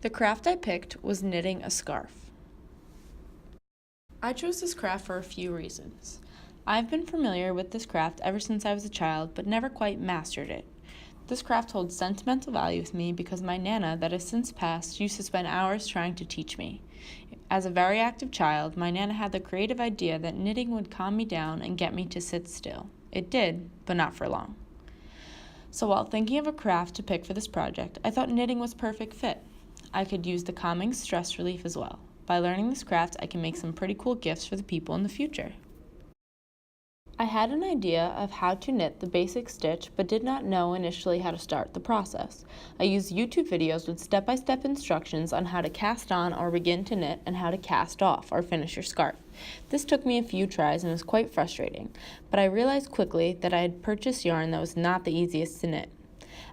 The craft I picked was knitting a scarf. I chose this craft for a few reasons. I've been familiar with this craft ever since I was a child, but never quite mastered it. This craft holds sentimental value with me because my Nana, that has since passed, used to spend hours trying to teach me. As a very active child, my Nana had the creative idea that knitting would calm me down and get me to sit still. It did, but not for long. So while thinking of a craft to pick for this project, I thought knitting was a perfect fit. I could use the calming stress relief as well. By learning this craft, I can make some pretty cool gifts for the people in the future. I had an idea of how to knit the basic stitch, but did not know initially how to start the process. I used YouTube videos with step-by-step instructions on how to cast on or begin to knit and how to cast off or finish your scarf. This took me a few tries and was quite frustrating, but I realized quickly that I had purchased yarn that was not the easiest to knit.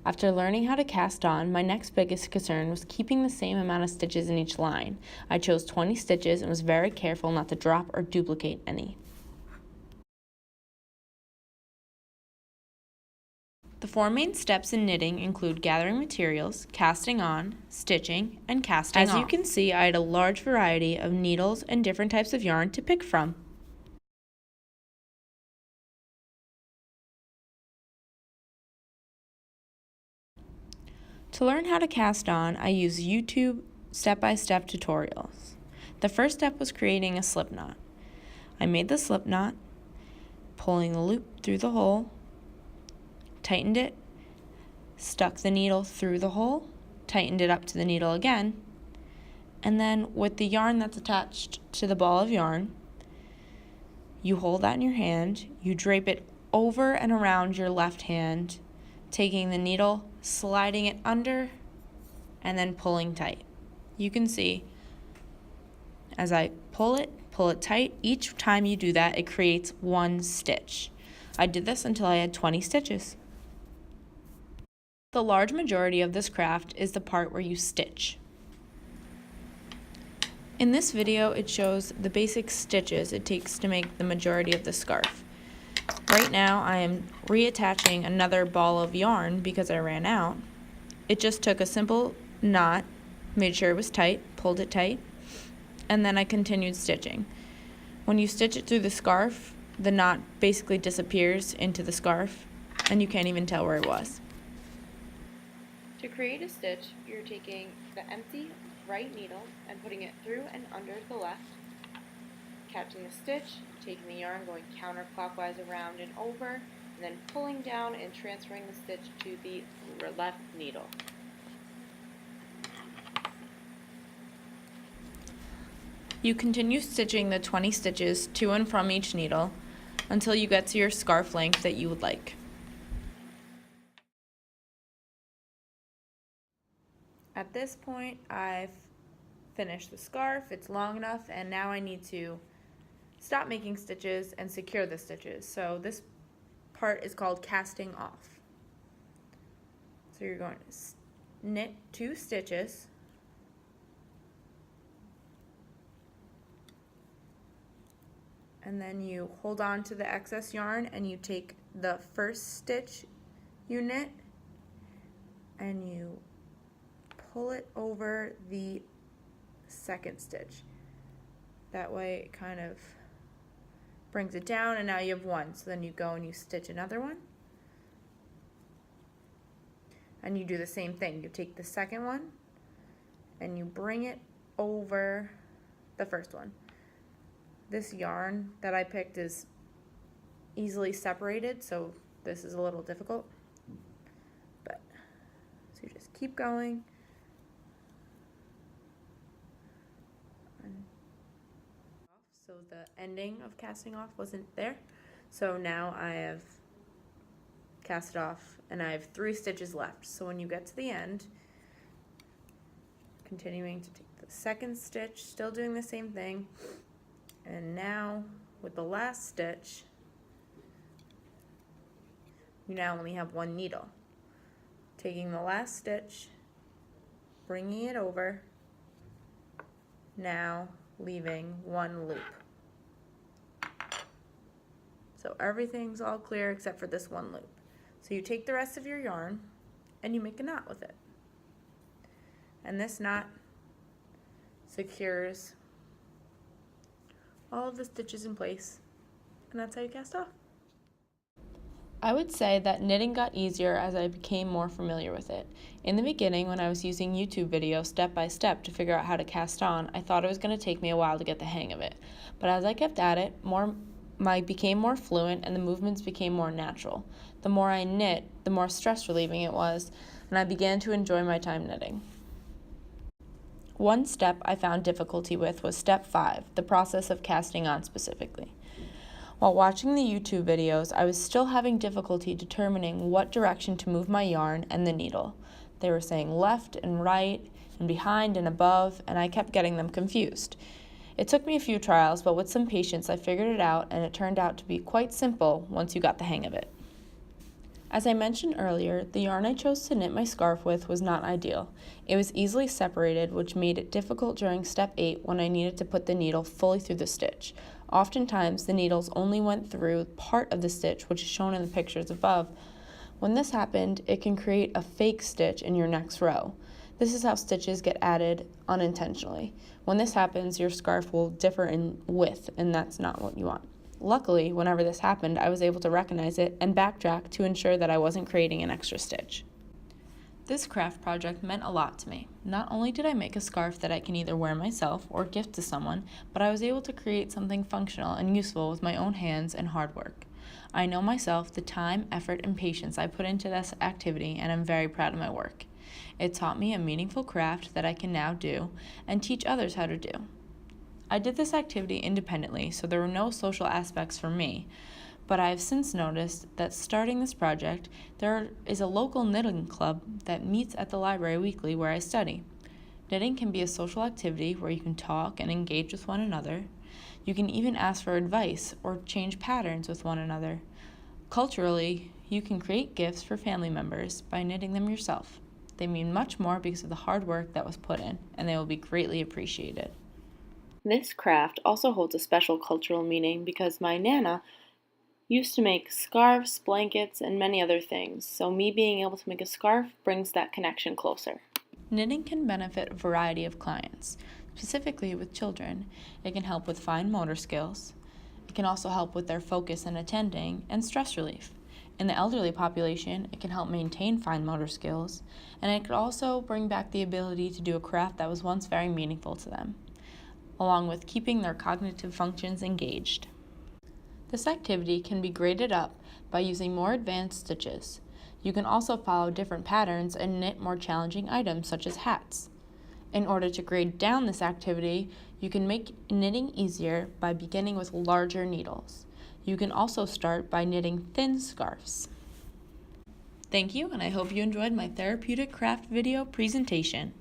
After learning how to cast on, my next biggest concern was keeping the same amount of stitches in each line. I chose 20 stitches and was very careful not to drop or duplicate any. The 4 main steps in knitting include gathering materials, casting on, stitching, and casting off. As you can see, I had a large variety of needles and different types of yarn to pick from. To learn how to cast on, I use YouTube step-by-step tutorials. The first step was creating a slip knot. I made the slip knot, pulling the loop through the hole, tightened it, stuck the needle through the hole, tightened it up to the needle again, and then with the yarn that's attached to the ball of yarn, you hold that in your hand, you drape it over and around your left hand, taking the needle, sliding it under, and then pulling tight. You can see as I pull it tight. Each time you do that, it creates 1 stitch. I did this until I had 20 stitches. The large majority of this craft is the part where you stitch. In this video, it shows the basic stitches it takes to make the majority of the scarf. Right now, I am reattaching another ball of yarn because I ran out. It just took a simple knot, made sure it was tight, pulled it tight, and then I continued stitching. When you stitch it through the scarf, the knot basically disappears into the scarf, and you can't even tell where it was. To create a stitch, you're taking the empty right needle and putting it through and under the left, catching the stitch, taking the yarn, going counterclockwise around and over, and then pulling down and transferring the stitch to the left needle. You continue stitching the 20 stitches to and from each needle until you get to your scarf length that you would like. At this point, I've finished the scarf, it's long enough, and now I need to stop making stitches and secure the stitches. So this part is called casting off. So you're going to knit 2 stitches, and then you hold on to the excess yarn and you take the first stitch you knit and you pull it over the second stitch. That way it kind of brings it down, and now you have 1. So then you go and you stitch another one, and you do the same thing. You take the second one and you bring it over the first one. This yarn that I picked is easily separated, so this is a little difficult, but so you just keep going. So the ending of casting off wasn't there, so now I have cast it off and I have 3 stitches left. So when you get to the end, continuing to take the second stitch, still doing the same thing, and now with the last stitch you now only have 1 needle. Taking the last stitch, bringing it over, now leaving 1 loop. So everything's all clear except for this 1 loop. So you take the rest of your yarn and you make a knot with it. And this knot secures all of the stitches in place, and that's how you cast off. I would say that knitting got easier as I became more familiar with it. In the beginning, when I was using YouTube videos step by step to figure out how to cast on, I thought it was going to take me a while to get the hang of it. But as I kept at it, I became more fluent and the movements became more natural. The more I knit, the more stress relieving it was, and I began to enjoy my time knitting. One step I found difficulty with was step 5, the process of casting on specifically. While watching the YouTube videos, I was still having difficulty determining what direction to move my yarn and the needle. They were saying left and right, and behind and above, and I kept getting them confused. It took me a few trials, but with some patience I figured it out, and it turned out to be quite simple once you got the hang of it. As I mentioned earlier, the yarn I chose to knit my scarf with was not ideal. It was easily separated, which made it difficult during step 8 when I needed to put the needle fully through the stitch. Oftentimes, the needles only went through part of the stitch, which is shown in the pictures above. When this happened, it can create a fake stitch in your next row. This is how stitches get added unintentionally. When this happens, your scarf will differ in width, and that's not what you want. Luckily, whenever this happened, I was able to recognize it and backtrack to ensure that I wasn't creating an extra stitch. This craft project meant a lot to me. Not only did I make a scarf that I can either wear myself or gift to someone, but I was able to create something functional and useful with my own hands and hard work. I know myself the time, effort, and patience I put into this activity, and I'm very proud of my work. It taught me a meaningful craft that I can now do and teach others how to do. I did this activity independently, so there were no social aspects for me, but I have since noticed that starting this project, there is a local knitting club that meets at the library weekly where I study. Knitting can be a social activity where you can talk and engage with one another. You can even ask for advice or change patterns with one another. Culturally, you can create gifts for family members by knitting them yourself. They mean much more because of the hard work that was put in, and they will be greatly appreciated. This craft also holds a special cultural meaning because my Nana used to make scarves, blankets, and many other things, so me being able to make a scarf brings that connection closer. Knitting can benefit a variety of clients, specifically with children. It can help with fine motor skills. It can also help with their focus and attending and stress relief. In the elderly population, it can help maintain fine motor skills, and it could also bring back the ability to do a craft that was once very meaningful to them, along with keeping their cognitive functions engaged. This activity can be graded up by using more advanced stitches. You can also follow different patterns and knit more challenging items such as hats. In order to grade down this activity, you can make knitting easier by beginning with larger needles. You can also start by knitting thin scarves. Thank you, and I hope you enjoyed my therapeutic craft video presentation.